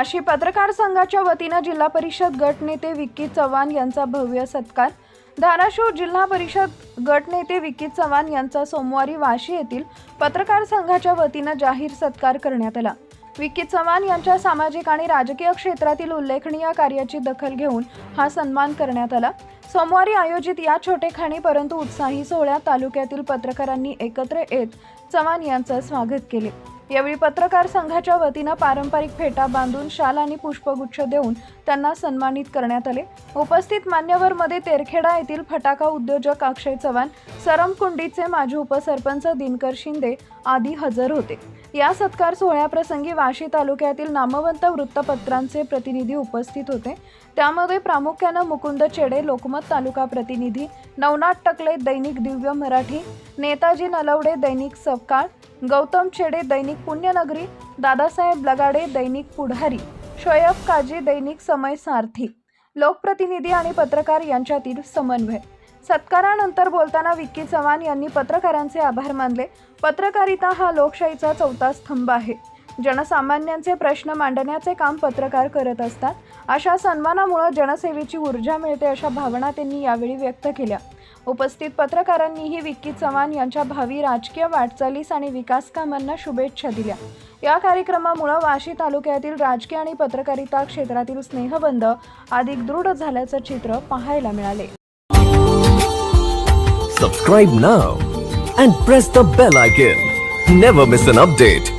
वाशी पत्रकार संघाच्या वतीने जिल्हा परिषद गट नेते विक्की चव्हाण यांचा भव्य सत्कार। धाराशिव जिल्हा परिषद गट नेते विक्की चव्हाण यांचा सोमवारी वाशी येथील पत्रकार संघाच्या वतीने जाहीर सत्कार करण्यात आला। विक्की चव्हाण यांच्या सामाजिक आणि राजकीय क्षेत्रातील उल्लेखनीय कार्याची दखल घेऊन हा सन्मान करण्यात आला। सोमवारी आयोजित या छोटेखानी परंतु उत्साही सोहळ्यात तालुक्यातील पत्रकारांनी एकत्र येत चव्हाण यांचे स्वागत केले। यावेळी पत्रकार संघाच्या वतीने पारंपरिक फेटा बांधून शाल आणि पुष्पगुच्छ देऊन त्यांना सन्मानित करण्यात आले। उपस्थित मान्यवरमध्ये तेरखेडा येथील फटाका उद्योजक अक्षय चव्हाण, सरमकुंडीचे माजी उपसरपंच दिनकर शिंदे आदी हजर होते। या सत्कार सोहळ्याप्रसंगी वाशी तालुक्यातील नामवंत वृत्तपत्रांचे प्रतिनिधी उपस्थित होते। त्यामध्ये प्रामुख्याने मुकुंद चेडे लोकमत तालुका प्रतिनिधी, नवनाथ टकले दैनिक दिव्य मराठी, नेताजी नलवडे दैनिक सकाळ, गौतम चेडे दैनिक पुण्यनगरी, दादासाहेब लगाडे दैनिक पुढारी, शोएब काजी दैनिक समय सारथी, लोकप्रतिनिधी आणि पत्रकार यांच्यातील समन्वय। सत्कारानंतर बोलताना विक्की चव्हाण यांनी पत्रकारांचे आभार मानले। पत्रकारिता हा लोकशाहीचा चौथा स्तंभ आहे। जनसामान्यांचे प्रश्न मांडण्याचे काम पत्रकार करत असतात। अशा सन्मानामुळे जनसेवेची ऊर्जा मिळते अशा भावना त्यांनी यावेळी व्यक्त केल्या। उपस्थित पत्रकारांनीही विक्की चव्हाण यांच्या भावी राजकीय वाटचालीस आणि विकास कामांना शुभेच्छा दिल्या। या कार्यक्रमामुळे वाशी तालुक्यातील राजकीय आणि पत्रकारिता क्षेत्रातील स्नेहबंध अधिक दृढ झाल्याचे चित्र पाहायला मिळाले। Subscribe now and press the bell icon. Never miss an update.